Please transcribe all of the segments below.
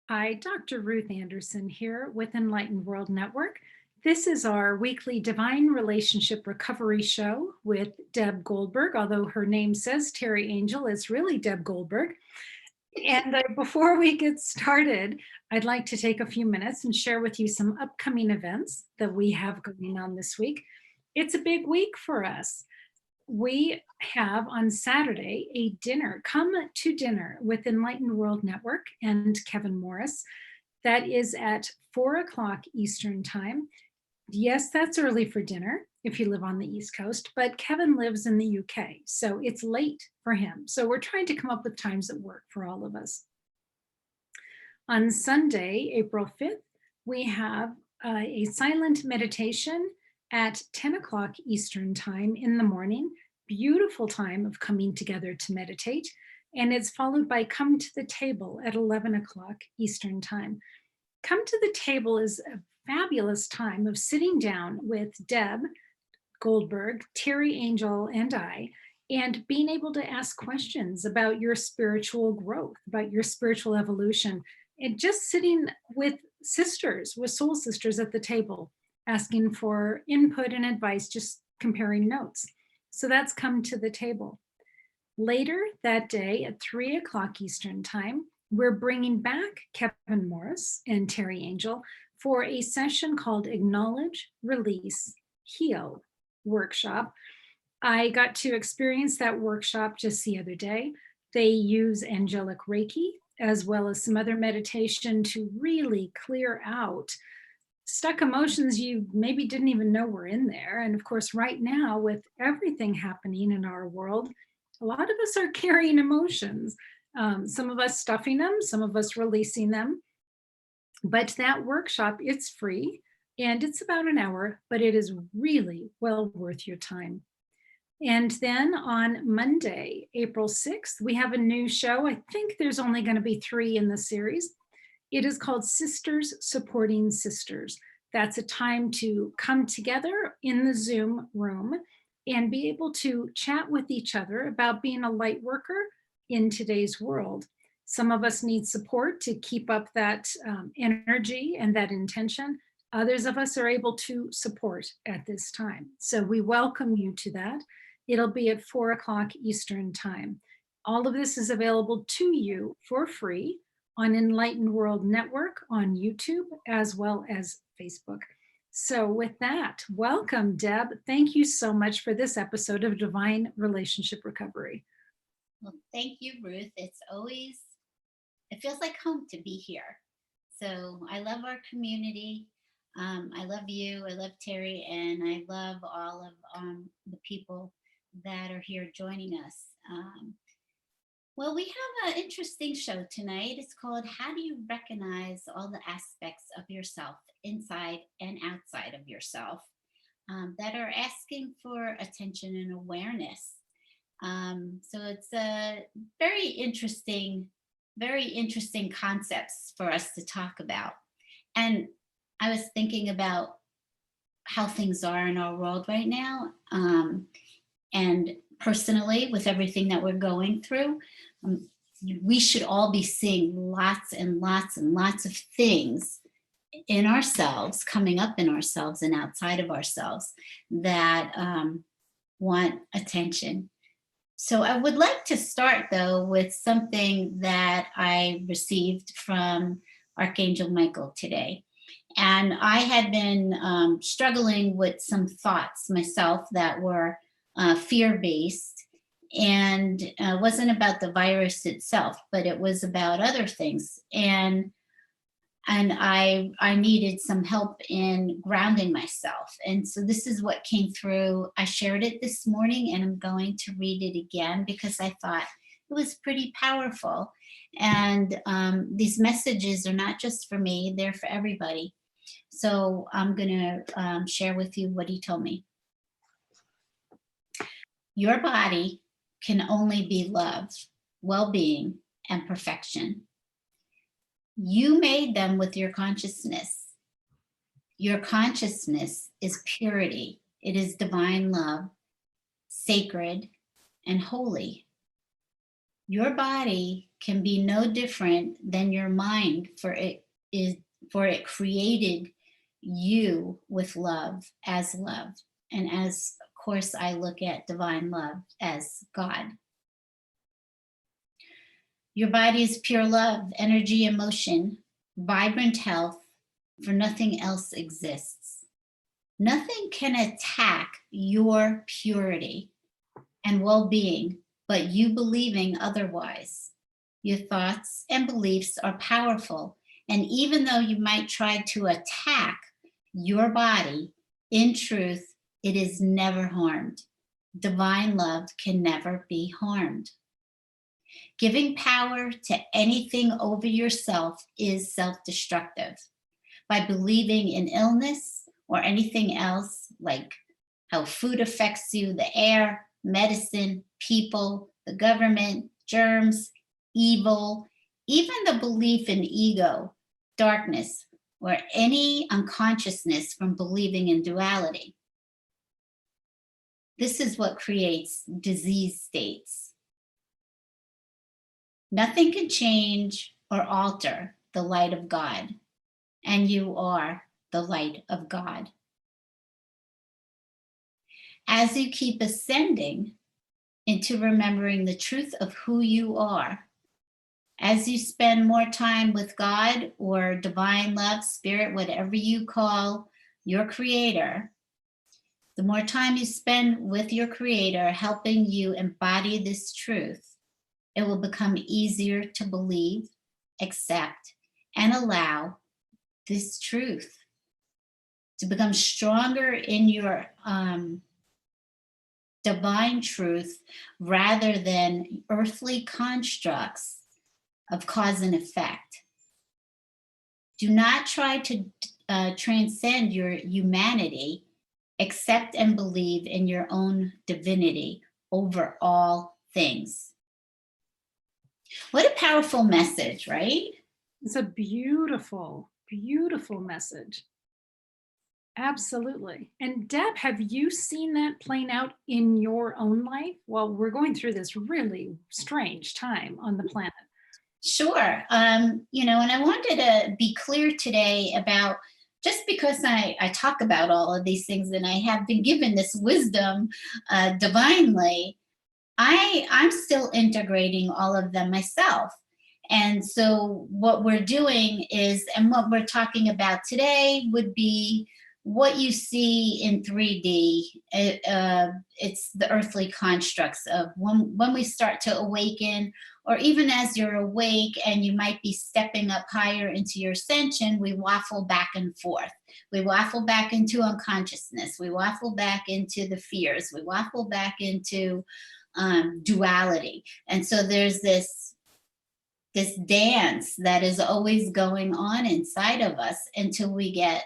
Hi, Dr. Ruth Anderson here with Enlightened World Network. This is our weekly Divine Relationship Recovery Show with Deb Goldberg, although her name says Terry Angel, it's really Deb Goldberg. And before we get started, I'd like to take a few minutes and share with you some upcoming events that we have going on this week. It's a big week for us. We have on Saturday a dinner. Come to dinner with Enlightened World Network and Kevin Morris. That is at 4 o'clock Eastern Time. Yes, that's early for dinner if you live on the East Coast, but Kevin lives in the UK, so it's late for him. So we're trying to come up with times that work for all of us. On Sunday, April 5th, we have a silent meditation at 10 o'clock Eastern Time in the morning. Beautiful time of coming together to meditate. And it's followed by Come to the Table at 11 o'clock Eastern Time. Come to the Table is a fabulous time of sitting down with Deb Goldberg, Terry Angel, and I, and being able to ask questions about your spiritual growth, about your spiritual evolution, and just sitting with sisters, with soul sisters at the table, asking for input and advice, just comparing notes. So that's Come to the Table. Later that day at 3 o'clock Eastern Time, we're bringing back Kevin Morris and Terry Angel for a session called Acknowledge, Release, Heal workshop. I got to experience that workshop just the other day. They use angelic Reiki as well as some other meditation to really clear out stuck emotions you maybe didn't even know were in there. And of course, right now, with everything happening in our world, a lot of us are carrying emotions. Some of us stuffing them, some of us releasing them. But that workshop, it's free and it's about an hour, but it is really well worth your time. And then on Monday, April 6th, we have a new show. I think there's only going to be 3 in the series. It is called Sisters Supporting Sisters. That's a time to come together in the Zoom room and be able to chat with each other about being a light worker in today's world. Some of us need support to keep up that energy and that intention. Others of us are able to support at this time. So we welcome you to that. It'll be at 4 o'clock Eastern Time. All of this is available to you for free on Enlightened World Network on YouTube as well as Facebook. So with that, welcome, Deb. Thank you so much for this episode of Divine Relationship Recovery. Well, thank you, Ruth. It feels like home to be here. So I love our community. I love you. I love Terry, and I love all of the people that are here joining us. Well, we have an interesting show tonight. It's called How Do You Recognize All the Aspects of Yourself Inside and Outside of Yourself that are asking for attention and awareness. So it's a very interesting concepts for us to talk about. And I was thinking about how things are in our world right now. And personally, with everything that we're going through, we should all be seeing lots and lots and lots of things in ourselves, coming up in ourselves and outside of ourselves that want attention. So I would like to start, though, with something that I received from Archangel Michael today. And I had been struggling with some thoughts myself that were fear-based, and wasn't about the virus itself, but it was about other things. And I needed some help in grounding myself. And so this is what came through. I shared it this morning, and I'm going to read it again because I thought it was pretty powerful. And these messages are not just for me, they're for everybody. So I'm going to share with you what he told me. Your body can only be love, well-being, and perfection. You made them with your consciousness. Your consciousness is purity. It is divine love, sacred, and holy. Your body can be no different than your mind, for it created you with love, and as of course I look at divine love as God. Your body is pure love, energy, emotion, vibrant health, for nothing else exists. Nothing can attack your purity and well-being but you believing otherwise. Your thoughts and beliefs are powerful, and even though you might try to attack your body, in truth, it is never harmed. Divine love can never be harmed. Giving power to anything over yourself is self-destructive. By believing in illness or anything else, like how food affects you, the air, medicine, people, the government, germs, evil, even the belief in ego, darkness, or any unconsciousness from believing in duality. This is what creates disease states. Nothing can change or alter the light of God, and you are the light of God. As you keep ascending into remembering the truth of who you are, as you spend more time with God or divine love, spirit, whatever you call your creator, the more time you spend with your creator helping you embody this truth, it will become easier to believe, accept, and allow this truth to become stronger in your divine truth rather than earthly constructs of cause and effect. Do not try to transcend your humanity. Accept and believe in your own divinity over all things. What a powerful message, right? It's a beautiful, beautiful message. Absolutely. And Deb, have you seen that playing out in your own life? Well, we're going through this really strange time on the planet. Sure. And I wanted to be clear today about, just because I talk about all of these things and I have been given this wisdom divinely, I'm still integrating all of them myself. And so what we're doing is, and what we're talking about today would be what you see in 3D. It's the earthly constructs of when we start to awaken, or even as you're awake and you might be stepping up higher into your ascension, we waffle back and forth. We waffle back into unconsciousness. We waffle back into the fears. We waffle back into duality. And so there's this dance that is always going on inside of us until we get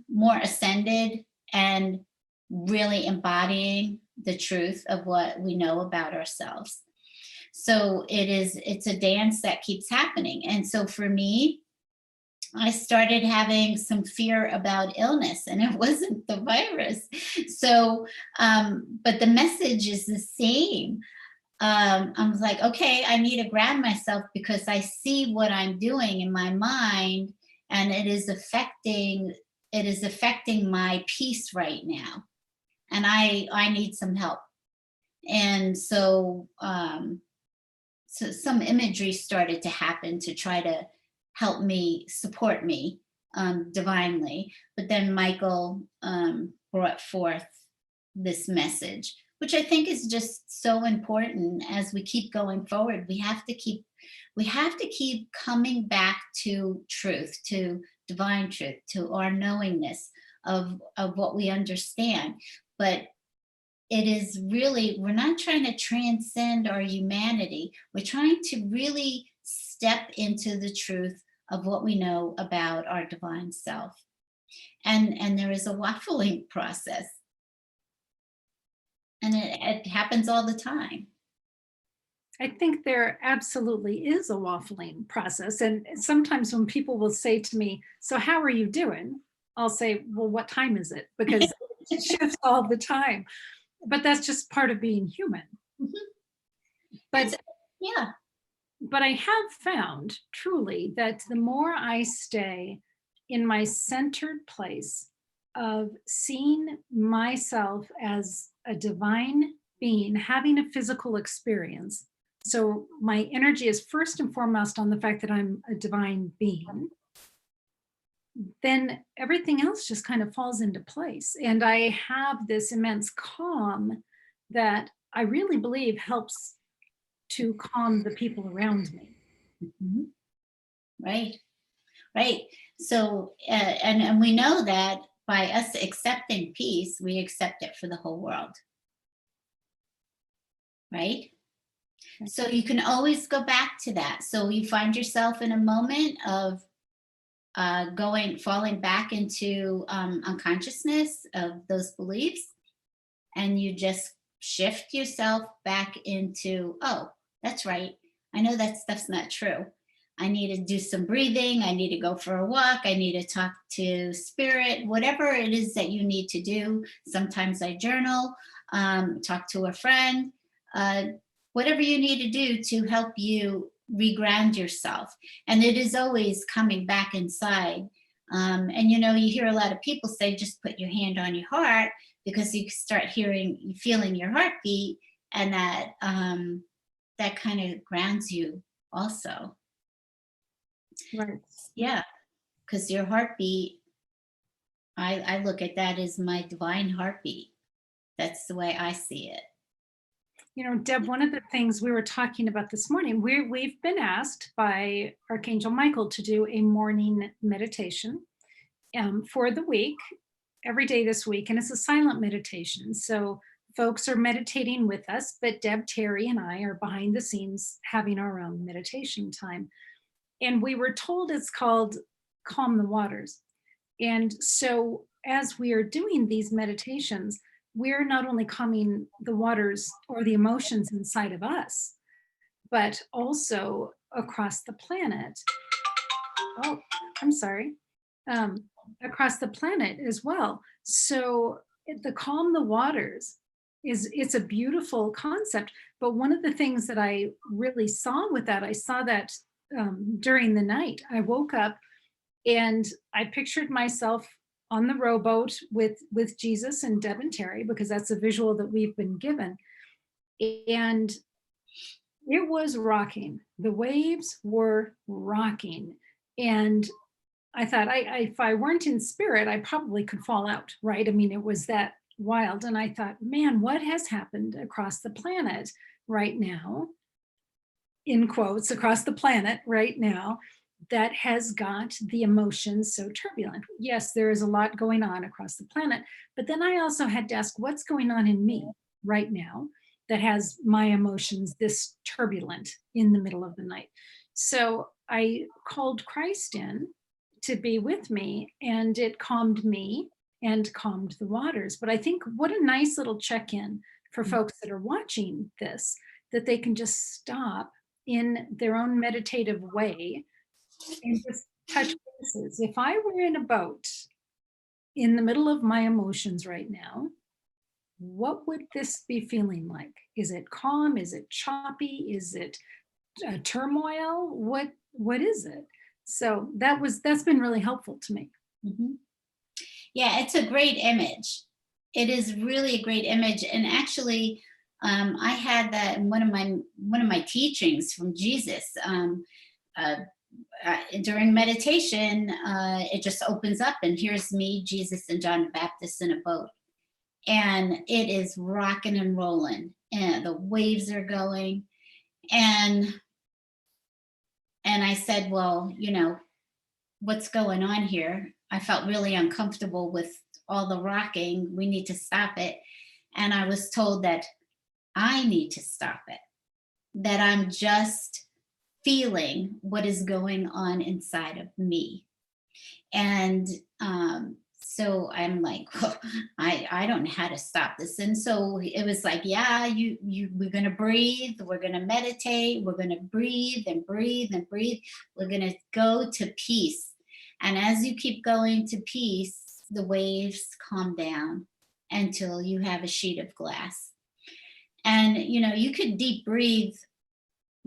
more ascended and really embodying the truth of what we know about ourselves. So it's a dance that keeps happening. And so for me, I started having some fear about illness, and it wasn't the virus. So, but the message is the same. I was like, okay, I need to grab myself because I see what I'm doing in my mind, and it is affecting my peace right now. And I need some help. And so, so some imagery started to happen to try to help me, support me divinely. But then Michael brought forth this message, which I think is just so important as we keep going forward. We have to keep coming back to truth, to divine truth, to our knowingness of what we understand. But it is really, we're not trying to transcend our humanity. We're trying to really step into the truth of what we know about our divine self. And there is a waffling process. And it happens all the time. I think there absolutely is a waffling process. And sometimes when people will say to me, so how are you doing? I'll say, well, what time is it? Because it shifts all the time. But that's just part of being human. Mm-hmm. But Yeah. But I have found truly that the more I stay in my centered place of seeing myself as a divine being, having a physical experience. So my energy is first and foremost on the fact that I'm a divine being, then everything else just kind of falls into place. And I have this immense calm that I really believe helps to calm the people around me. Mhm. Right. Right. So, and we know that by us accepting peace, we accept it for the whole world. Right. So you can always go back to that. So you find yourself in a moment of falling back into unconsciousness of those beliefs, and you just shift yourself back into, oh, that's right. I know that stuff's not true. I need to do some breathing. I need to go for a walk. I need to talk to spirit, whatever it is that you need to do. Sometimes I journal, talk to a friend, uh, whatever you need to do to help you reground yourself. And it is always coming back inside. And you hear a lot of people say, just put your hand on your heart, because you start feeling your heartbeat, and that kind of grounds you also. Right. Yeah, because your heartbeat, I look at that as my divine heartbeat. That's the way I see it. Deb, one of the things we were talking about this morning, we've been asked by Archangel Michael to do a morning meditation for the week, every day this week, and it's a silent meditation. So folks are meditating with us, but Deb, Terry, and I are behind the scenes having our own meditation time. And we were told it's called Calm the Waters. And so as we are doing these meditations, we're not only calming the waters or the emotions inside of us, but also across the planet. Oh, I'm sorry. Across the planet as well. So the calm the waters it's a beautiful concept. But one of the things that I really saw with that, I saw that during the night. I woke up and I pictured myself on the rowboat with Jesus and Deb and Terry, because that's a visual that we've been given. And it was rocking. The waves were rocking. And I thought, if I weren't in spirit, I probably could fall out, right? I mean, it was that wild. And I thought, man, what has happened across the planet right now, in quotes, across the planet right now, that has got the emotions so turbulent? Yes, there is a lot going on across the planet, but then I also had to ask, what's going on in me right now that has my emotions this turbulent in the middle of the night? So I called Christ in to be with me, and it calmed me and calmed the waters. But I think what a nice little check-in for folks that are watching this, that they can just stop in their own meditative way and just touch bases. If I were in a boat in the middle of my emotions right now, what would this be feeling like? Is it calm? Is it choppy? Is it turmoil? What is it? So that's been really helpful to me. Mhm. Yeah, it's a great image. It is really a great image. And actually, I had that in one of my teachings from Jesus. Uh, During meditation, it just opens up, and here's me, Jesus, and John the Baptist in a boat, and it is rocking and rolling, and the waves are going, and I said, well, what's going on here? I felt really uncomfortable with all the rocking. We need to stop it. And I was told that I need to stop it, that I'm just feeling what is going on inside of me. And so I'm like, well, I don't know how to stop this. And so it was like, yeah, we're gonna breathe, we're gonna meditate, we're gonna breathe and breathe and breathe. We're gonna go to peace. And as you keep going to peace, the waves calm down until you have a sheet of glass. And you could deep breathe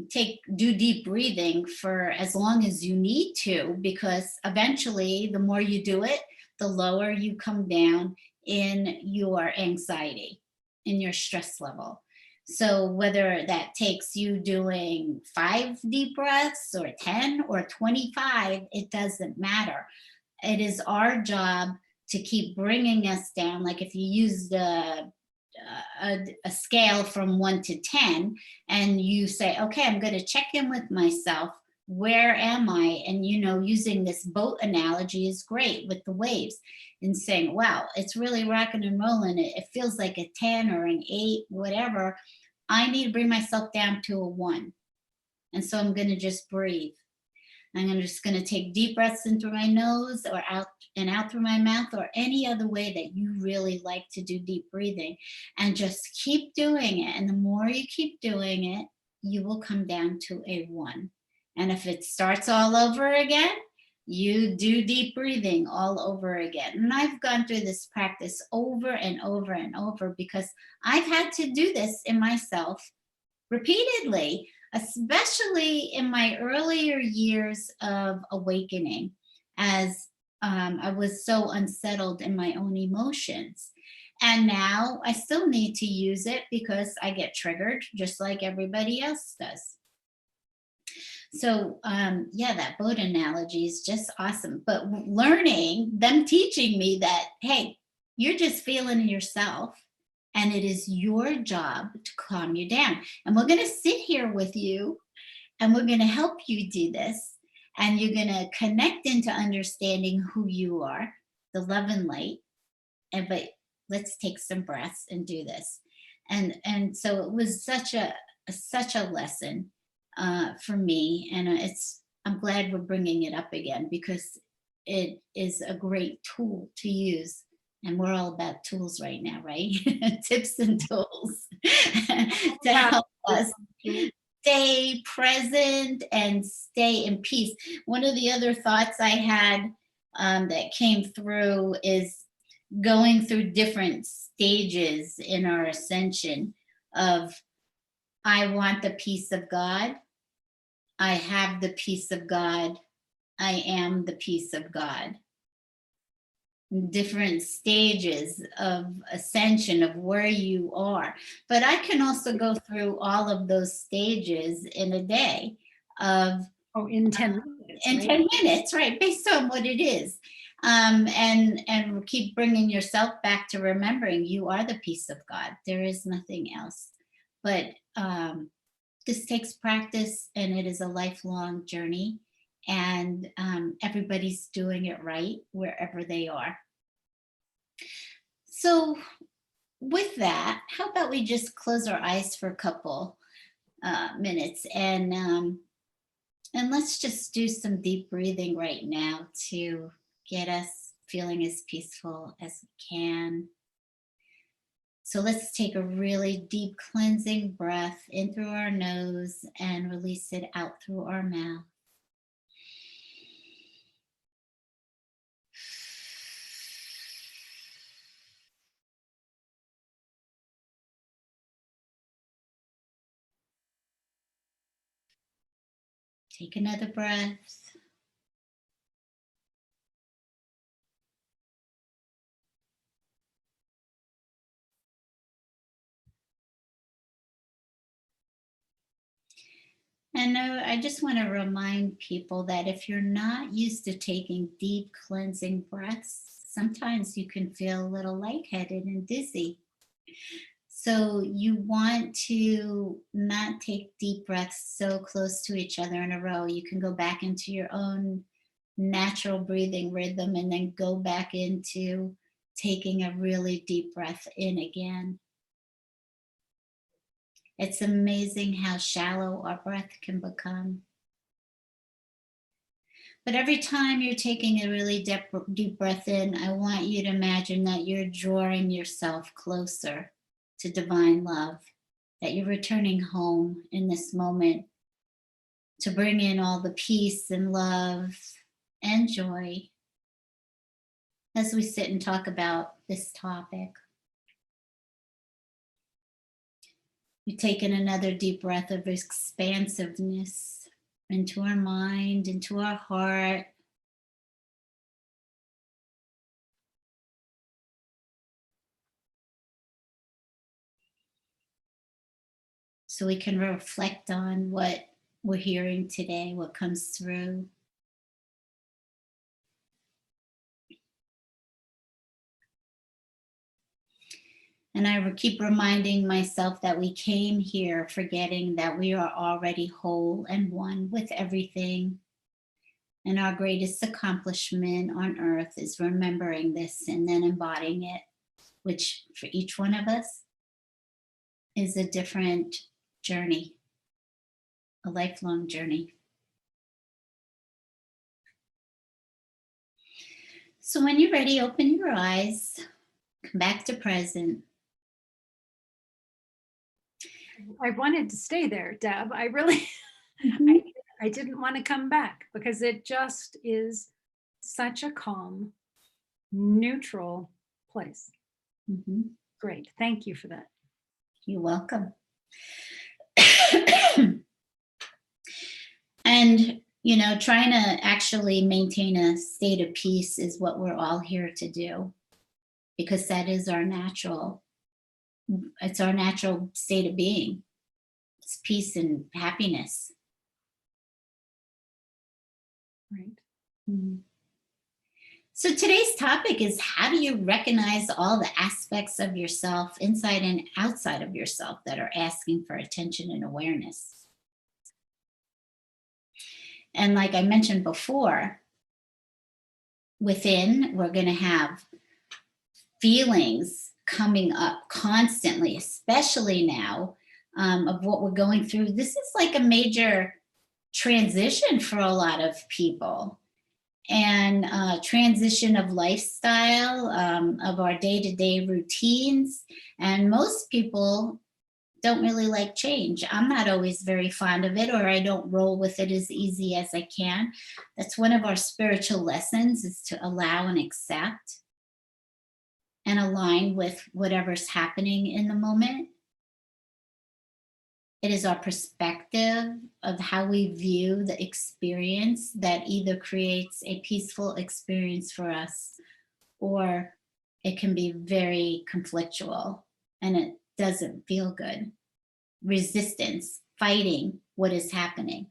do deep breathing for as long as you need to, because eventually the more you do it, the lower you come down in your anxiety, in your stress level. So whether that takes you doing 5 deep breaths or 10 or 25, it doesn't matter. It is our job to keep bringing us down. Like if you use a scale from 1 to 10 and you say, okay, I'm going to check in with myself. Where am I? And, using this boat analogy is great with the waves, and saying, wow, it's really rocking and rolling. It feels like a 10 or an 8, whatever. I need to bring myself down to a 1. And so I'm going to just breathe. I'm just going to take deep breaths in through my nose or out and out through my mouth, or any other way that you really like to do deep breathing, and just keep doing it. And the more you keep doing it, you will come down to a 1. And if it starts all over again, you do deep breathing all over again. And I've gone through this practice over and over and over, because I've had to do this in myself repeatedly, especially in my earlier years of awakening, as I was so unsettled in my own emotions. And now I still need to use it because I get triggered just like everybody else does. So yeah, that boat analogy is just awesome. But learning, them teaching me that, hey, you're just feeling yourself, and it is your job to calm you down. And we're going to sit here with you, and we're going to help you do this. And you're going to connect into understanding who you are, the love and light. But let's take some breaths and do this. And so it was such a lesson for me. And I'm glad we're bringing it up again, because it is a great tool to use. And we're all about tools right now, right? Tips and tools to help us stay present and stay in peace. One of the other thoughts I had that came through is going through different stages in our ascension of, I want the peace of God. I have the peace of God. I am the peace of God. Different stages of ascension of where you are. But I can also go through all of those stages in a day of in 10 minutes. In 10 minutes, right, based on what it is. And keep bringing yourself back to remembering you are the peace of God. There is nothing else. But this takes practice, and it is a lifelong journey. And everybody's doing it right wherever they are. So with that, how about we just close our eyes for a couple minutes, and let's just do some deep breathing right now to get us feeling as peaceful as we can. So let's take a really deep cleansing breath in through our nose and release it out through our mouth. Take another breath. And I just want to remind people that if you're not used to taking deep cleansing breaths, sometimes you can feel a little lightheaded and dizzy. So you want to not take deep breaths so close to each other in a row. You can go back into your own natural breathing rhythm, and then go back into taking a really deep breath in again. It's amazing how shallow our breath can become. But every time you're taking a really deep breath in, I want you to imagine that you're drawing yourself closer to divine love, that you're returning home in this moment to bring in all the peace and love and joy as we sit and talk about this topic. You take in another deep breath of expansiveness into our mind, into our heart. So we can reflect on what we're hearing today, what comes through. And I keep reminding myself that we came here forgetting that we are already whole and one with everything. And our greatest accomplishment on earth is remembering this and then embodying it, which for each one of us is a different journey, a lifelong journey. So when you're ready, open your eyes, come back to present. I wanted to stay there, Deb. I really, Mhm. I didn't want to come back because it just is such a calm, neutral place. Mhm. Great. Thank you for that. You're welcome. And, trying to actually maintain a state of peace is what we're all here to do, because that is it's our natural state of being. It's peace and happiness. Right. Mhm. So today's topic is, how do you recognize all the aspects of yourself, inside and outside of yourself, that are asking for attention and awareness? And like I mentioned before, within, we're going to have feelings coming up constantly, especially now, of what we're going through. This is like a major transition for a lot of people, and transition of lifestyle, of our day-to-day routines. And most people don't really like change. I'm not always very fond of it, or I don't roll with it as easy as I can. That's one of our spiritual lessons, is to allow and accept and align with whatever's happening in the moment. It is our perspective of how we view the experience that either creates a peaceful experience for us, or it can be very conflictual and it doesn't feel good. Resistance, fighting what is happening.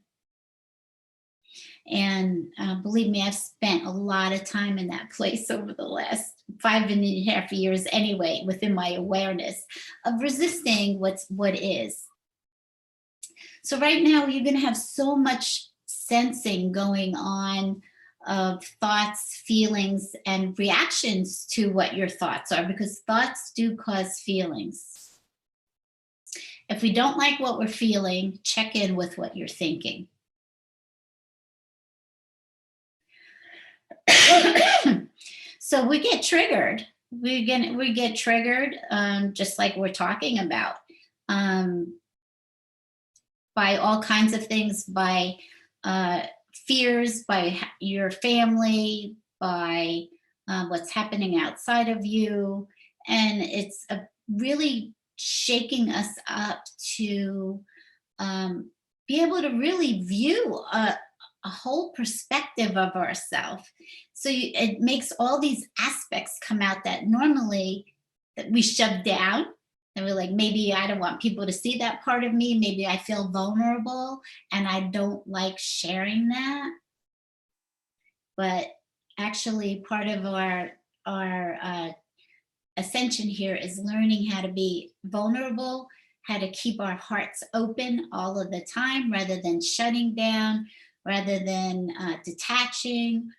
And believe me, I've spent a lot of time in that place over the last 5.5 years anyway, within my awareness of resisting what is. So right now, you're going to have so much sensing going on of thoughts, feelings, and reactions to what your thoughts are, because thoughts do cause feelings. If we don't like what we're feeling, check in with what you're thinking. So we get triggered. We get triggered, just like we're talking about, by all kinds of things, by fears, by your family, by what's happening outside of you. And it's really shaking us up to be able to really view a whole perspective of ourselves. So it makes all these aspects come out that normally that we shove down. And we're like, maybe I don't want people to see that part of me. Maybe I feel vulnerable and I don't like sharing that. But actually, part of our ascension here is learning how to be vulnerable, how to keep our hearts open all of the time, rather than shutting down, rather than detaching.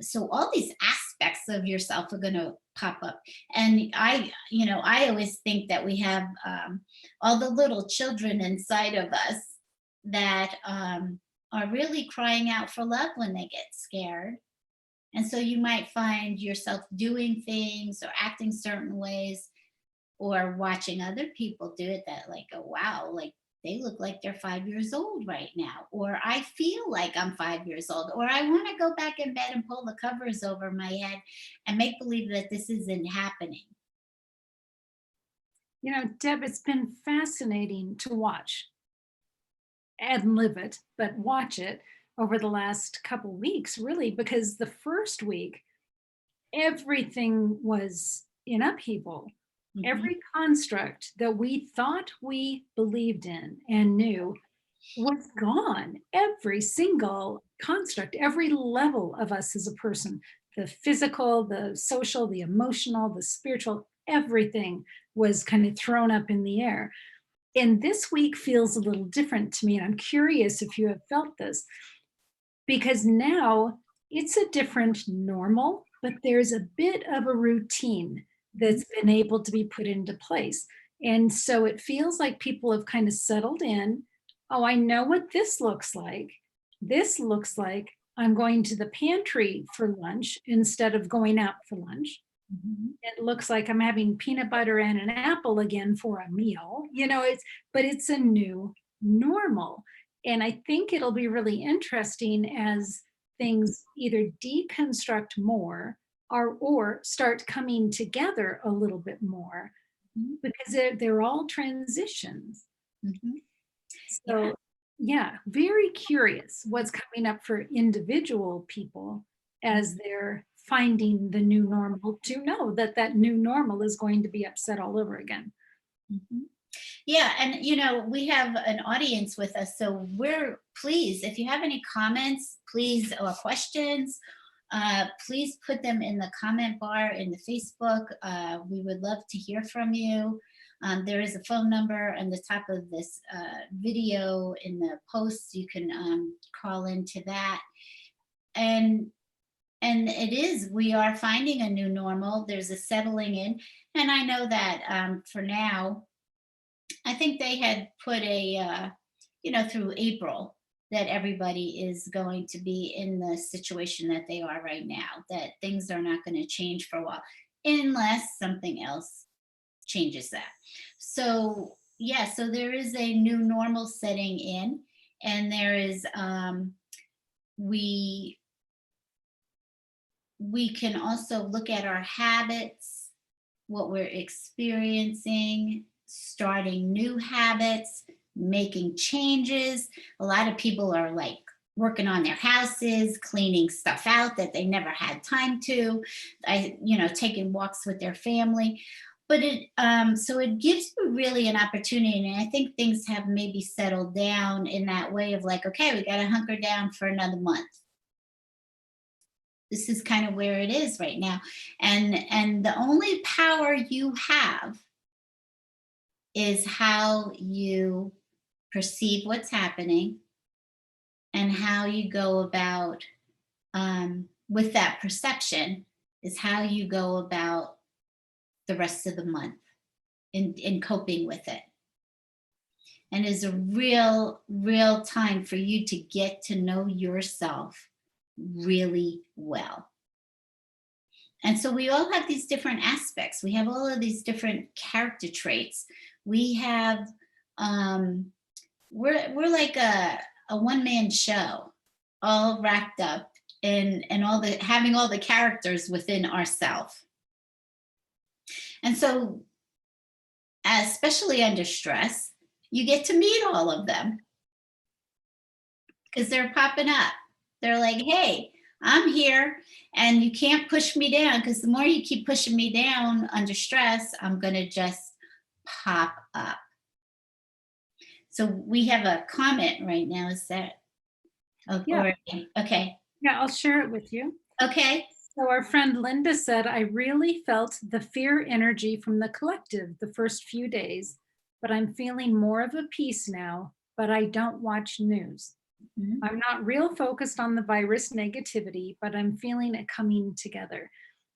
So all these aspects of yourself are going to pop up. And I always think that we have all the little children inside of us that are really crying out for love when they get scared. And so you might find yourself doing things or acting certain ways, or watching other people do it, that like, oh, wow, like they look like they're 5 years old right now. Or I feel like I'm 5 years old. Or I want to go back in bed and pull the covers over my head and make believe that this isn't happening. Deb, it's been fascinating to watch and live it, but watch it over the last couple weeks, really, because the first week, everything was in upheaval. Mhm. Every construct that we thought we believed in and knew was gone. Every single construct, every level of us as a person, the physical, the social, the emotional, the spiritual, everything was kind of thrown up in the air. And this week feels a little different to me. And I'm curious if you have felt this, because now it's a different normal, but there's a bit of a routine Mhm. that's been able to be put into place. And so it feels like people have kind of settled in. Oh, I know what this looks like. This looks like I'm going to the pantry for lunch instead of going out for lunch. Mhm. It looks like I'm having peanut butter and an apple again for a meal. But it's a new normal. And I think it'll be really interesting as things either deconstruct more or start coming together a little bit more, Mhm. because they're all transitions. Mhm. Yeah. So, yeah, very curious what's coming up for individual people as they're finding the new normal, to know that that new normal is going to be upset all over again. Mhm. Yeah, and we have an audience with us, so we're please, if you have any comments, please, or questions, please put them in the comment bar in the Facebook. We would love to hear from you. There is a phone number on the top of this video in the posts. You can call into that. And it is, we are finding a new normal. There's a settling in, and I know that for now I think they had put through April, that everybody is going to be in the situation that they are right now, that things are not going to change for a while unless something else changes that. So, yeah, so there is a new normal setting in, and there is, we, we can also look at our habits, what we're experiencing, starting new habits, making changes. A lot of people are like working on their houses, cleaning stuff out that they never had time to. Taking walks with their family. But so it gives you really an opportunity. And I think things have maybe settled down in that way of like, okay, we got to hunker down for another month. This is kind of where it is right now. And the only power you have is how you perceive what's happening, and how you go about, with that perception, is how you go about the rest of the month in coping with it. And is a real time for you to get to know yourself really well. And so we all have these different aspects. We have all of these different character traits. We have, we're like a one-man show, all wrapped up in all the, having all the characters within ourself. And so, especially under stress, you get to meet all of them because they're popping up. They're like, hey, I'm here, and you can't push me down, because the more you keep pushing me down under stress, I'm going to just pop up. So we have a comment right now. Is that, oh, Yeah, already? Okay. yeah, I'll share it with you. Okay. So our friend Linda said, I really felt the fear energy from the collective the first few days, but I'm feeling more of a peace now, but I don't watch news. Mhm. I'm not real focused on the virus negativity, but I'm feeling it coming together.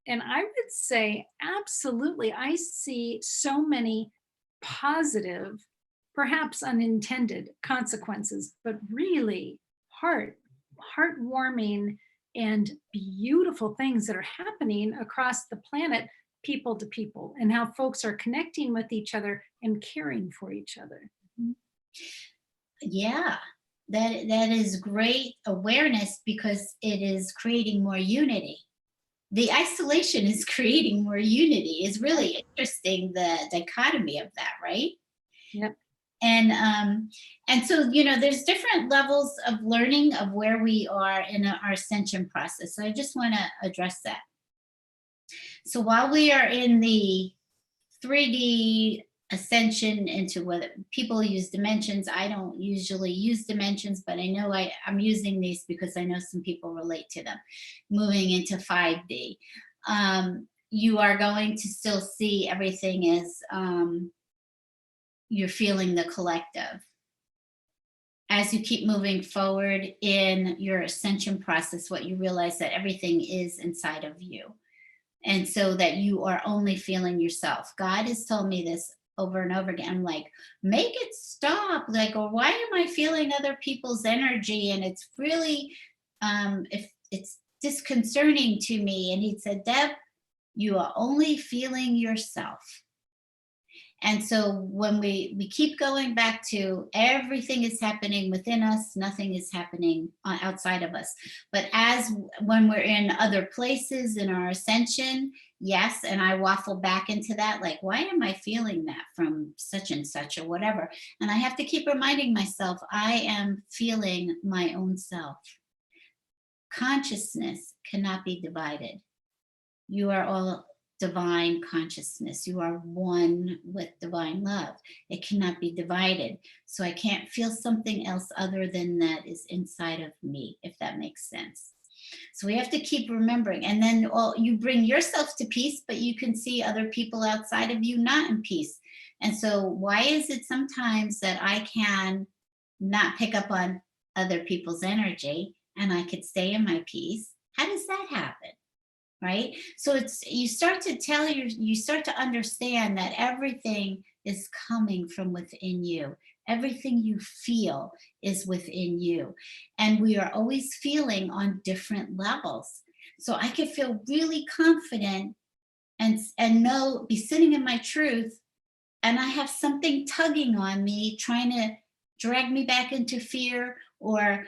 And I would say, absolutely, I see so many positive, perhaps unintended consequences, but really heartwarming and beautiful things that are happening across the planet, people to people, and how folks are connecting with each other and caring for each other. Yeah, that is great awareness, because it is creating more unity. the isolation is creating more unity. Is really interesting, the dichotomy of that, right? Yep. And so, you know, there's different levels of learning of where we are in our ascension process. So I just want to address that. So while we are in the 3D ascension into what people use dimensions, I don't usually use dimensions, but I know I'm using these because I know some people relate to them. Moving into 5D, you are going to still see everything as you're feeling the collective. As you keep moving forward in your ascension process, what you realize that everything is inside of you. And so that you are only feeling yourself. God has told me this over and over again. I'm like, make it stop. Like, or why am I feeling other people's energy? And it's really, if it's disconcerting to me. And he said, Deb, you are only feeling yourself. And so when we keep going back to everything is happening within us, nothing is happening outside of us. But as when we're in other places in our ascension, yes, and I waffle back into that, like, why am I feeling that from such and such or whatever? And I have to keep reminding myself, I am feeling my own self. Consciousness cannot be divided. You are all divine consciousness. You are one with divine love. It cannot be divided. So I can't feel something else other than that is inside of me, if that makes sense. So we have to keep remembering. And then you bring yourself to peace, but you can see other people outside of you not in peace. And so why is it sometimes that I can not pick up on other people's energy and I could stay in my peace? How does that happen? Right? So it's, you start to understand that everything is coming from within you. Everything you feel is within you. And we are always feeling on different levels. So I could feel really confident and be sitting in my truth, and I have something tugging on me, trying to drag me back into fear, or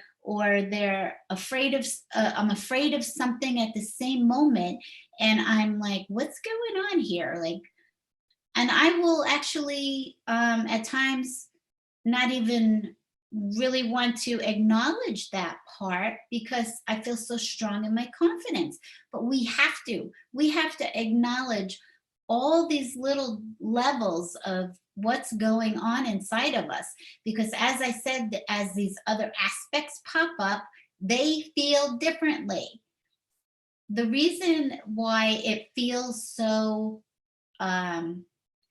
they're afraid of I'm afraid of something at the same moment, and I'm like, what's going on here? Like, and I will actually at times not even really want to acknowledge that part because I feel so strong in my confidence. But we have to acknowledge all these little levels of what's going on inside of us, because as I said, as these other aspects pop up, they feel differently. The reason why it feels so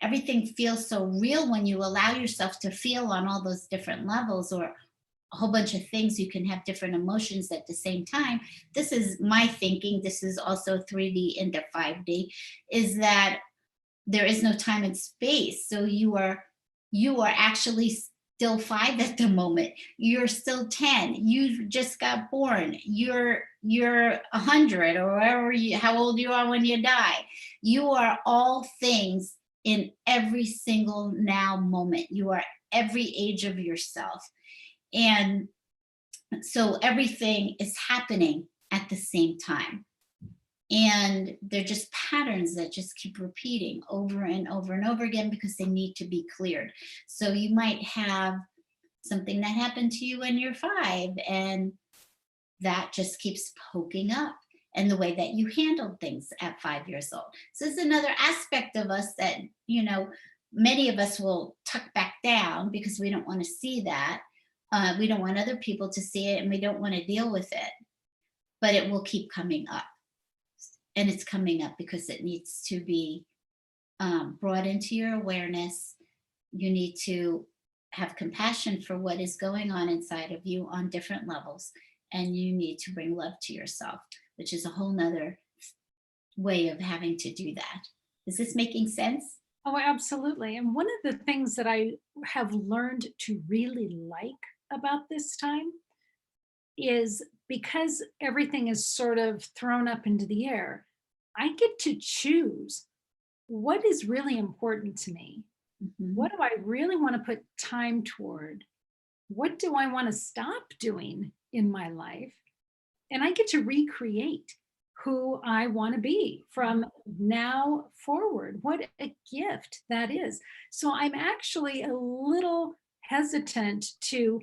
everything feels so real when you allow yourself to feel on all those different levels, or a whole bunch of things, you can have different emotions at the same time. This is my thinking, this is also 3D into 5D, is that there is no time and space. So you are actually still 5 at the moment. You're still 10. You just got born. You're 100, or how old you are when you die. You are all things in every single now moment. You are every age of yourself. And so everything is happening at the same time. And they're just patterns that just keep repeating over and over and over again because they need to be cleared. So you might have something that happened to you when you're 5, and that just keeps poking up, and the way that you handled things at 5 years old. So there's another aspect of us that, you know, many of us will tuck back down because we don't want to see that. We don't want other people to see it, and we don't want to deal with it. But it will keep coming up. And it's coming up because it needs to be brought into your awareness. You need to have compassion for what is going on inside of you on different levels. And you need to bring love to yourself, which is a whole nother way of having to do that. Is this making sense? Oh, absolutely. And one of the things that I have learned to really like about this time is because everything is sort of thrown up into the air, I get to choose what is really important to me. Mhm. What do I really want to put time toward? What do I want to stop doing in my life? And I get to recreate who I want to be from now forward. What a gift that is. So I'm actually a little hesitant to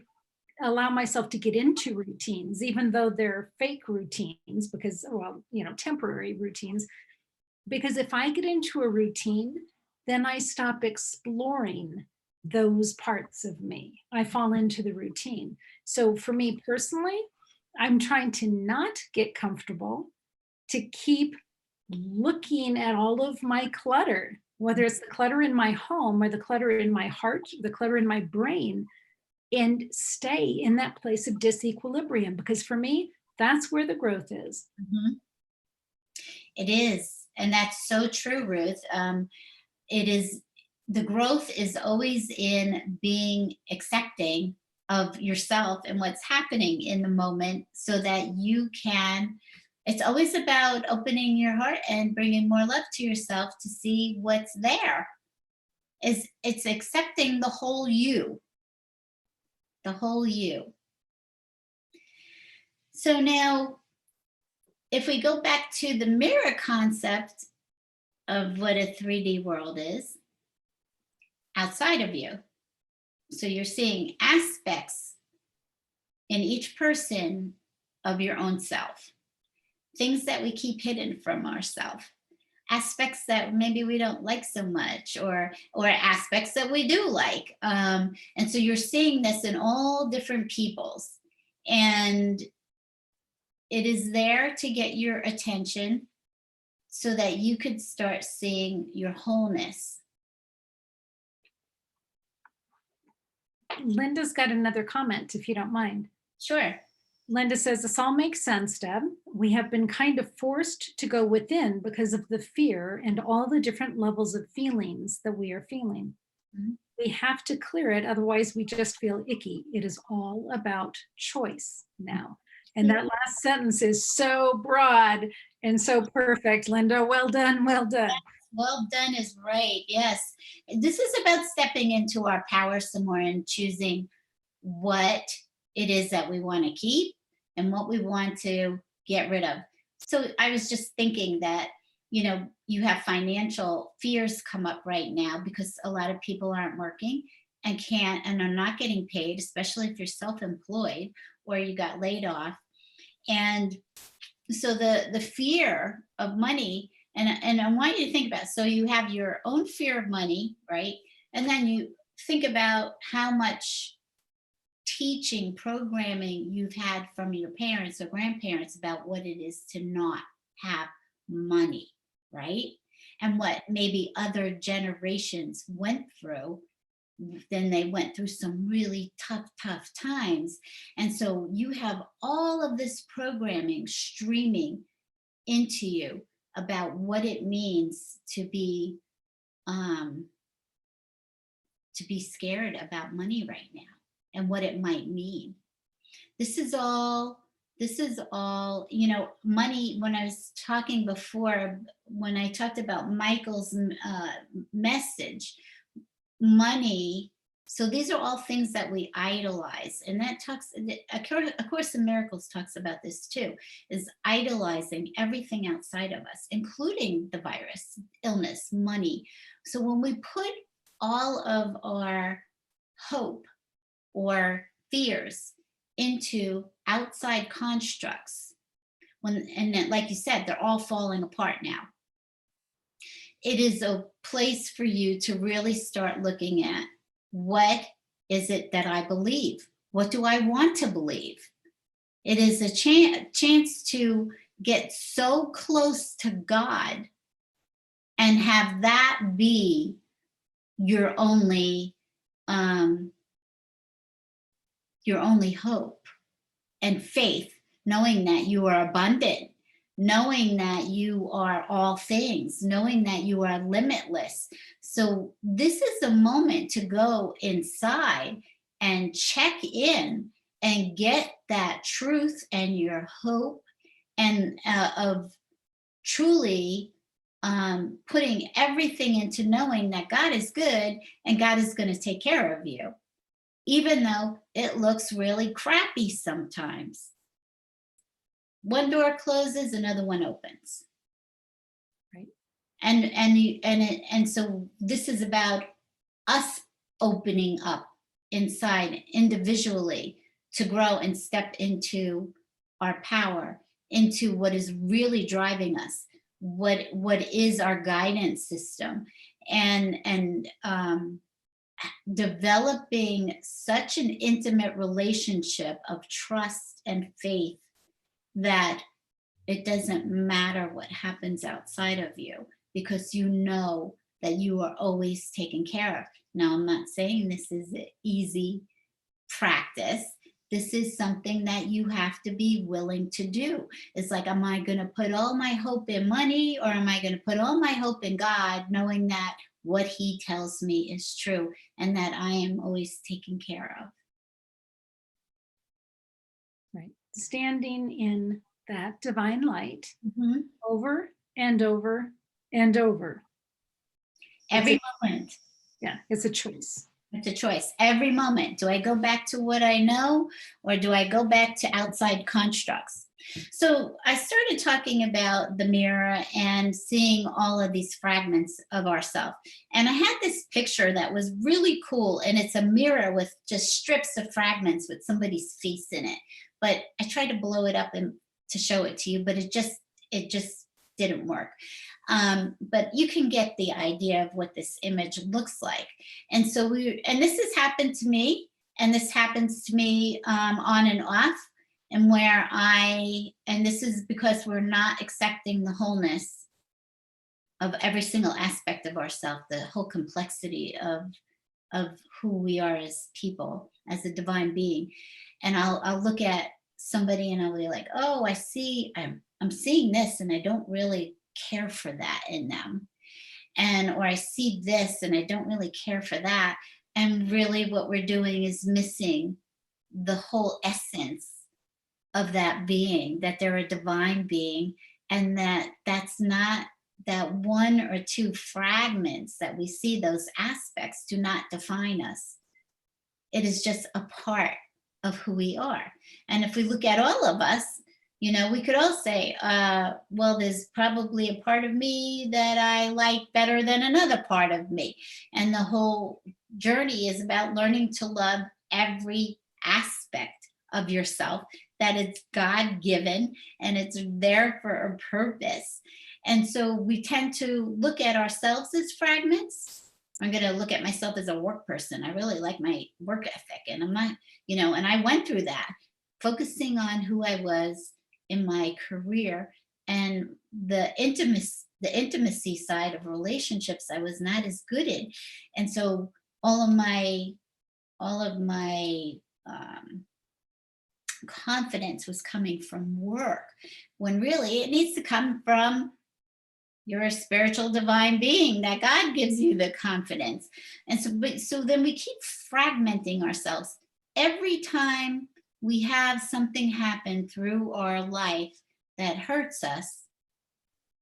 allow myself to get into routines, even though they're fake routines, because, well, temporary routines. Because if I get into a routine, then I stop exploring those parts of me. I fall into the routine. So for me personally, I'm trying to not get comfortable, to keep looking at all of my clutter, whether it's the clutter in my home or the clutter in my heart, the clutter in my brain, and stay in that place of disequilibrium. Because for me, that's where the growth is. Mhm. It is. And that's so true, Ruth. It is, the growth is always in being accepting of yourself and what's happening in the moment so that you can, it's always about opening your heart and bringing more love to yourself to see what's there. It's accepting the whole you, the whole you. So now, if we go back to the mirror concept of what a 3D world is outside of you, so you're seeing aspects in each person of your own self, things that we keep hidden from ourselves, aspects that maybe we don't like so much, or aspects that we do like. And so you're seeing this in all different peoples, and it is there to get your attention so that you could start seeing your wholeness. Linda's got another comment, if you don't mind. Sure. Linda says, this all makes sense, Deb. We have been kind of forced to go within because of the fear and all the different levels of feelings that we are feeling. Mm-hmm. We have to clear it, otherwise we just feel icky. It is all about choice now. And that last sentence is so broad and so perfect, Linda. Well done, well done. Well done is right. Yes. This is about stepping into our power some more and choosing what it is that we want to keep and what we want to get rid of. So I was just thinking that, you have financial fears come up right now because a lot of people aren't working and are not getting paid, especially if you're self-employed or you got laid off. And so the fear of money, and I want you to think about, so you have your own fear of money, right? And then you think about how much teaching, programming you've had from your parents or grandparents about what it is to not have money, right? And what maybe other generations went through. Then they went through some really tough times. And so you have all of this programming streaming into you about what it means to be scared about money right now and what it might mean. This is all, money. When I was talking before, when I talked about Michael's message, money, so these are all things that we idolize, and that talks, A Course in Miracles talks about this too, is idolizing everything outside of us, including the virus, illness, money. So when we put all of our hope or fears into outside constructs, and then, like you said, they're all falling apart now. It is a place for you to really start looking at, what is it that I believe? What do I want to believe? It is a chance to get so close to God and have that be your only hope and faith, knowing that you are abundant, knowing that you are all things, knowing that you are limitless. So this is a moment to go inside and check in and get that truth and your hope, and of truly putting everything into knowing that God is good and God is going to take care of you, even though it looks really crappy sometimes. One door closes, another one opens. Right. And so this is about us opening up inside individually to grow and step into our power, into what is really driving us, what is our guidance system, and developing such an intimate relationship of trust and faith that it doesn't matter what happens outside of you, because you know that you are always taken care of. Now, I'm not saying this is an easy practice. This is something that you have to be willing to do. It's like, am I going to put all my hope in money, or am I going to put all my hope in God, knowing that what he tells me is true and that I am always taken care of? Right. Standing in that divine light Mm-hmm. over and over and over. Every moment. Yeah, it's a choice. It's a choice. Every moment. Do I go back to what I know, or do I go back to outside constructs? So I started talking about the mirror and seeing all of these fragments of ourselves. And I had this picture that was really cool. And it's a mirror with just strips of fragments with somebody's face in it. But I tried to blow it up and to show it to you, but it just didn't work. But you can get the idea of what this image looks like. And so and this has happened to me, and this happens to me on and off, and and this is because we're not accepting the wholeness of every single aspect of ourselves, the whole complexity of who we are as people, as a divine being. And I'll look at somebody and I'll be like, oh, I'm seeing this, and I don't really care for that in them. Or I see this and I don't really care for that. And really what we're doing is missing the whole essence of that being, that they're a divine being, and that's not that one or two fragments that we see. Those aspects do not define us. It is just a part of who we are. And if we look at all of us, we could all say, well, there's probably a part of me that I like better than another part of me. And the whole journey is about learning to love every aspect of yourself, that it's God-given and it's there for a purpose. And so we tend to look at ourselves as fragments. I'm going to look at myself as a work person. I really like my work ethic, and I'm not, and I went through that, focusing on who I was in my career, and the intimacy side of relationships I was not as good in. And so all of my confidence was coming from work, when really it needs to come from you're a spiritual divine being, that God gives you the confidence. And so then we keep fragmenting ourselves. Every time we have something happen through our life that hurts us,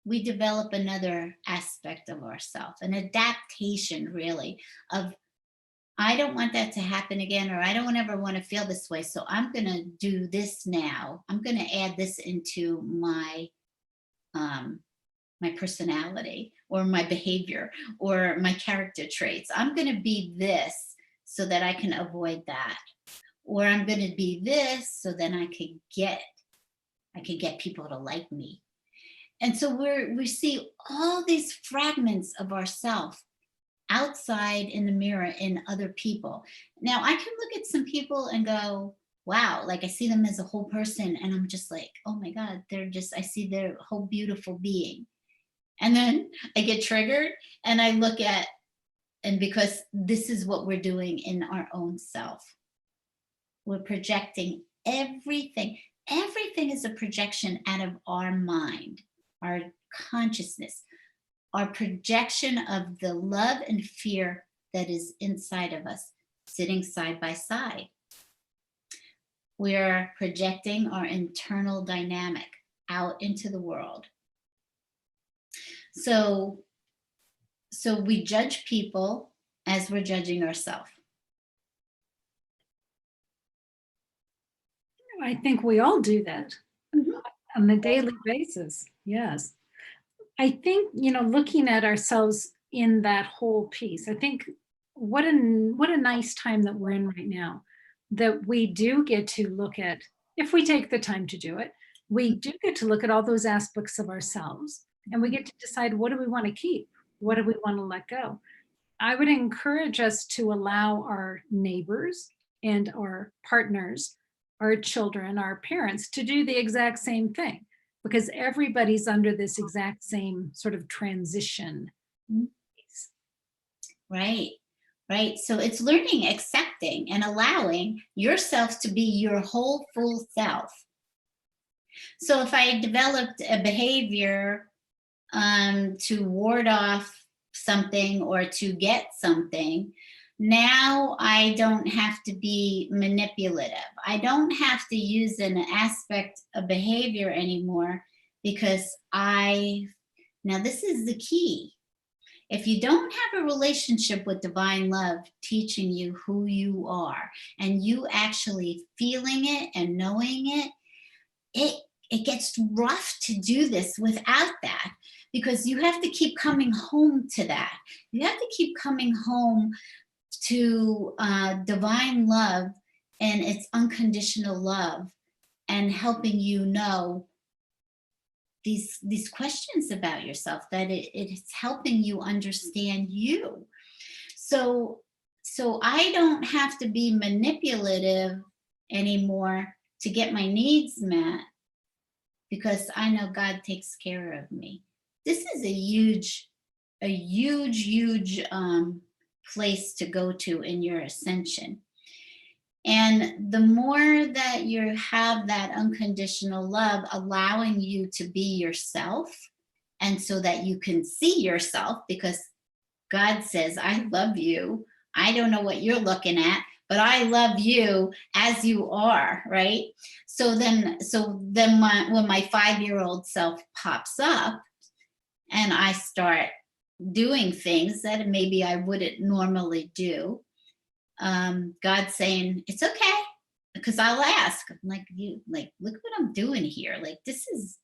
we develop another aspect of ourselves, an adaptation really of, I don't want that to happen again, or I don't ever want to feel this way. So I'm going to do this now. I'm going to add this into my personality, or my behavior, or my character traits. I'm going to be this so that I can avoid that. Or I'm going to be this so then I could get people to like me. And so we see all these fragments of ourselves outside in the mirror in other people. Now I can look at some people and go, wow, like I see them as a whole person, and I'm just like, oh my God, I see their whole beautiful being. And then I get triggered and I look at, and because this is what we're doing in our own self. We're projecting everything. Everything is a projection out of our mind, our consciousness, our projection of the love and fear that is inside of us, sitting side by side. We're projecting our internal dynamic out into the world. So we judge people as we're judging ourselves. I think we all do that. Mm-hmm. On a daily basis. Yes. I think, looking at ourselves in that whole piece, I think what a nice time that we're in right now, that we do get to look at, if we take the time to do it, we do get to look at all those aspects of ourselves, and we get to decide, what do we want to keep? What do we want to let go? I would encourage us to allow our neighbors and our partners, our children, our parents to do the exact same thing, because everybody's under this exact same sort of transition. Mhm. Right. Right. So it's learning, accepting, and allowing yourself to be your whole full self. So if I developed a behavior to ward off something or to get something, now I don't have to be manipulative. I don't have to use an aspect of behavior anymore because now this is the key. If you don't have a relationship with divine love teaching you who you are and you actually feeling it and knowing it, it gets rough to do this without that, because you have to keep coming home to that. You have to keep coming home to divine love and its unconditional love, and helping you know these questions about yourself, that it's helping you understand you. So I don't have to be manipulative anymore to get my needs met, because I know God takes care of me. This is a huge place to go to in your ascension. And the more that you have that unconditional love allowing you to be yourself, and so that you can see yourself, because God says, I love you. I don't know what you're looking at, but I love you as you are, right? So then when my 5-year-old self pops up and I start doing things that maybe I wouldn't normally do, God's saying, it's okay, because I'll ask. I'm like, look what I'm doing here. Like, this is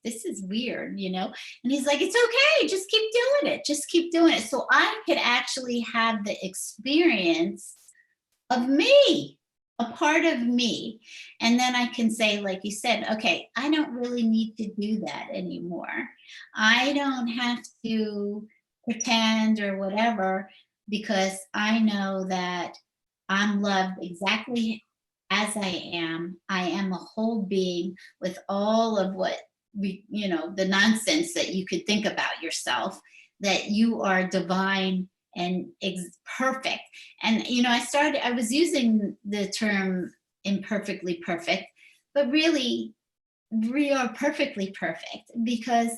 weird, And he's like, it's okay. Just keep doing it. Just keep doing it. So I could actually have the experience of me, a part of me. And then I can say, like you said, okay, I don't really need to do that anymore. I don't have to pretend or whatever, because I know that I'm loved exactly as I am. I am a whole being with all of what the nonsense that you could think about yourself, that you are divine and perfect. And I was using the term imperfectly perfect, but really we are perfectly perfect, because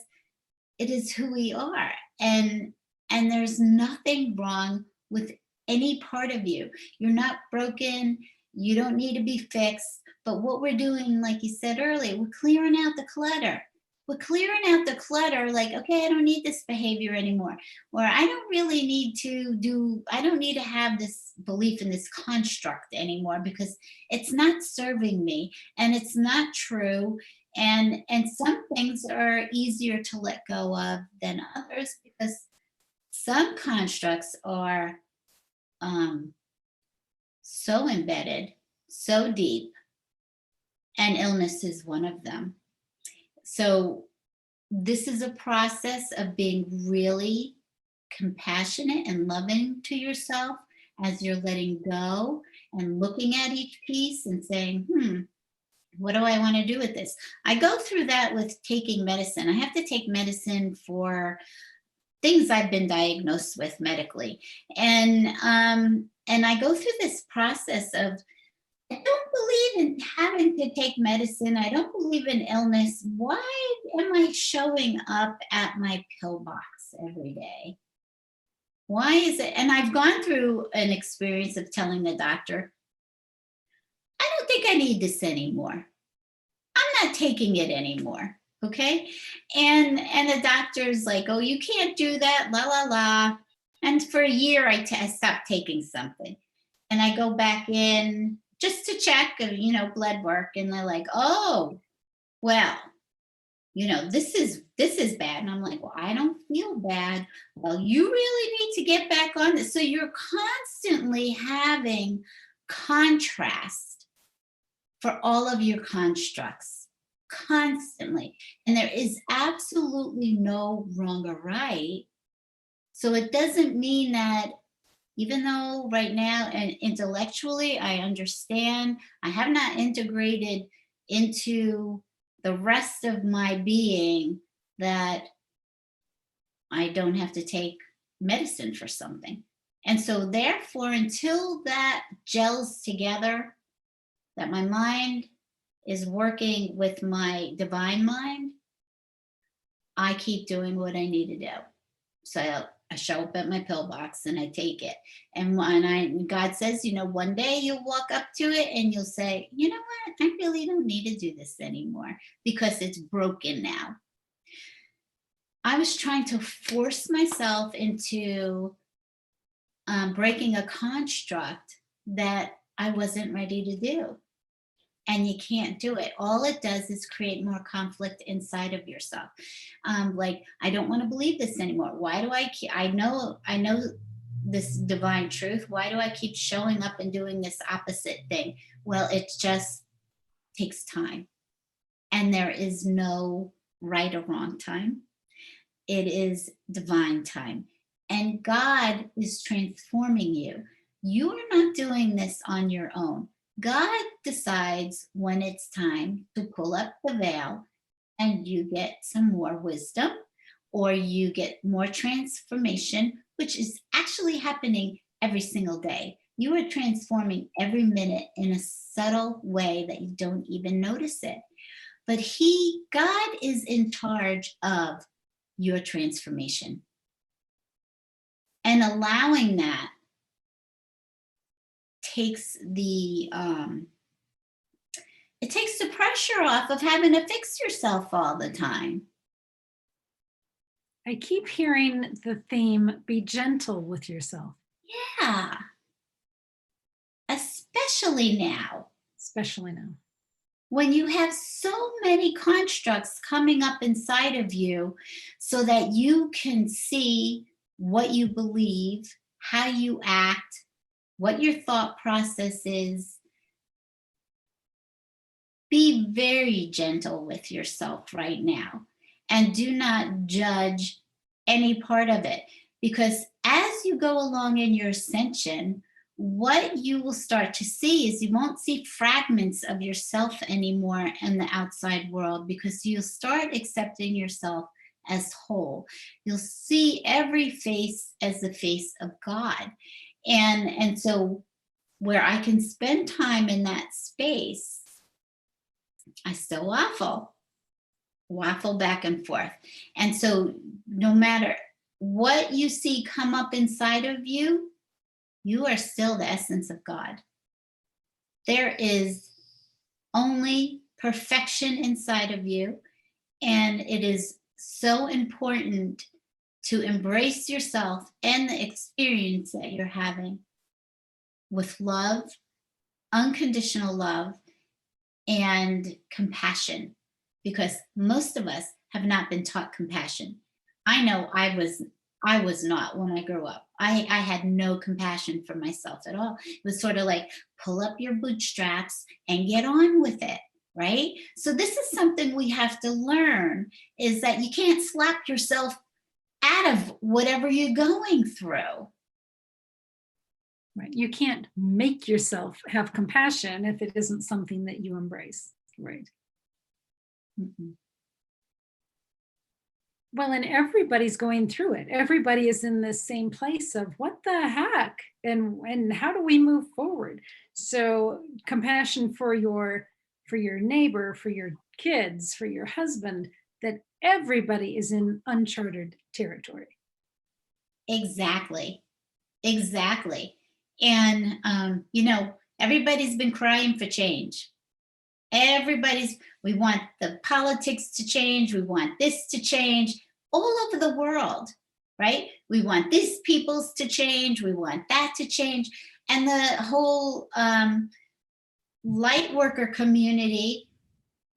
it is who we are. And there's nothing wrong with any part of you. You're not broken. You don't need to be fixed. But what we're doing, like you said earlier, we're clearing out the clutter. We're clearing out the clutter, like, okay, I don't need this behavior anymore. Or I don't need to have this belief in this construct anymore, because it's not serving me and it's not true. And some things are easier to let go of than others, because some constructs are so embedded, so deep, and illness is one of them. So this is a process of being really compassionate and loving to yourself as you're letting go and looking at each piece and saying, what do I want to do with this? I go through that with taking medicine. I have to take medicine for things I've been diagnosed with medically. And I go through this process of, I don't believe in having to take medicine. I don't believe in illness. Why am I showing up at my pillbox every day? Why is it? And I've gone through an experience of telling the doctor, I don't think I need this anymore. I'm not taking it anymore. Okay. And the doctor's like, oh, you can't do that, la, la, la. And for a year, I stopped taking something. And I go back in just to check, blood work. And they're like, oh, well, this is bad. And I'm like, well, I don't feel bad. Well, you really need to get back on this. So you're constantly having contrast for all of your constructs, constantly. And there is absolutely no wrong or right. So it doesn't mean that, even though right now and intellectually I understand, I have not integrated into the rest of my being that I don't have to take medicine for something. And so therefore, until that gels together, that my mind is working with my divine mind, I keep doing what I need to do. So I show up at my pillbox and I take it. And when God says, one day you'll walk up to it and you'll say, you know what, I really don't need to do this anymore because it's broken now. I was trying to force myself into breaking a construct that I wasn't ready to do. And you can't do it. All it does is create more conflict inside of yourself. Like, I don't want to believe this anymore. Why do I know this divine truth. Why do I keep showing up and doing this opposite thing? Well, it just takes time. And there is no right or wrong time. It is divine time. And God is transforming you. You are not doing this on your own. God decides when it's time to pull up the veil and you get some more wisdom or you get more transformation, which is actually happening every single day. You are transforming every minute in a subtle way that you don't even notice it. But God is in charge of your transformation. And allowing that takes the pressure off of having to fix yourself all the time. I keep hearing the theme, be gentle with yourself. Yeah. Especially now. Especially now. When you have so many constructs coming up inside of you so that you can see what you believe, how you act, what your thought process is. Be very gentle with yourself right now and do not judge any part of it, because as you go along in your ascension, what you will start to see is you won't see fragments of yourself anymore in the outside world, because you'll start accepting yourself as whole. You'll see every face as the face of God. And so where I can spend time in that space, I still waffle back and forth. And so no matter what you see come up inside of you, you are still the essence of God. There is only perfection inside of you. And it is so important to embrace yourself and the experience that you're having with love, unconditional love, and compassion, because most of us have not been taught compassion. I know I was not when I grew up. I had no compassion for myself at all. It was sort of like, pull up your bootstraps and get on with it, right? So this is something we have to learn, is that you can't slap yourself out of whatever you're going through. Right. You can't make yourself have compassion if it isn't something that you embrace. Right. Mm-hmm. Well, and everybody's going through it. Everybody is in this same place of what the heck, and how do we move forward? So compassion for your neighbor, for your kids, for your husband, that everybody is in uncharted territory. Exactly. And everybody's been crying for change. We want the politics to change. We want this to change all over the world, right? We want these peoples to change. We want that to change. And the whole light worker community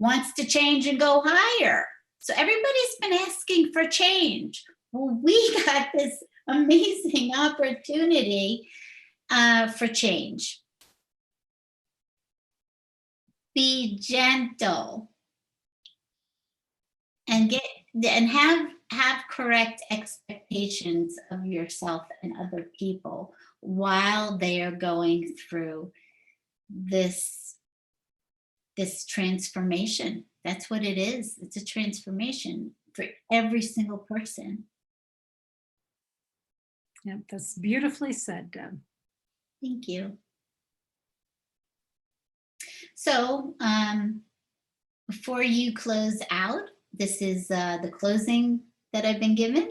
wants to change and go higher, So everybody's been asking for change. Well, we got this amazing opportunity for change. Be gentle and have correct expectations of yourself and other people while they are going through this transformation. That's what it is. It's a transformation for every single person. Yeah, that's beautifully said, Deb. Thank you. So before you close out, this is the closing that I've been given,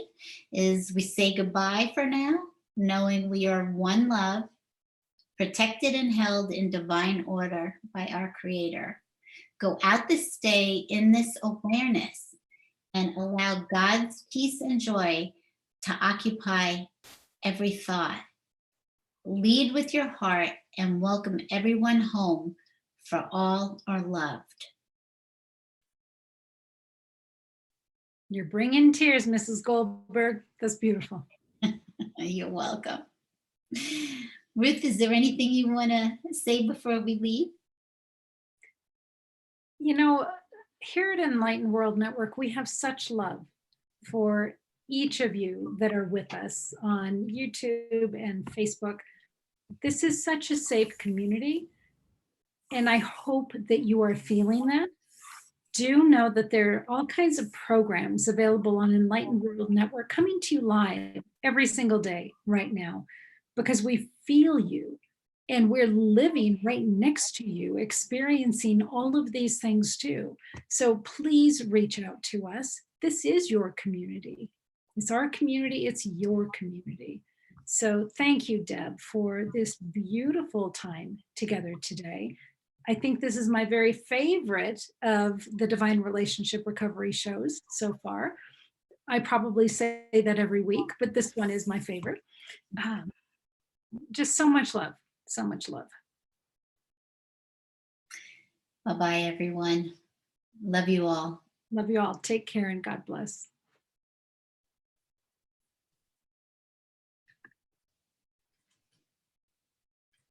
is we say goodbye for now, knowing we are one love, protected and held in divine order by our Creator. Go out this day in this awareness and allow God's peace and joy to occupy every thought. Lead with your heart and welcome everyone home, for all are loved. You're bringing tears, Mrs. Goldberg. That's beautiful. You're welcome. Ruth, is there anything you want to say before we leave? You know, here at Enlightened World Network, we have such love for each of you that are with us on YouTube and Facebook. This is such a safe community, and I hope that you are feeling that. Do know that there are all kinds of programs available on Enlightened World Network coming to you live every single day right now, because we feel you and we're living right next to you, experiencing all of these things too. So please reach out to us. This is your community. It's our community, it's your community. So thank you, Deb, for this beautiful time together today. I think this is my very favorite of the Divine Relationship Recovery shows so far. I probably say that every week, but this one is my favorite. Just so much love, so much love. Bye-bye, everyone. Love you all. Love you all. Take care and God bless.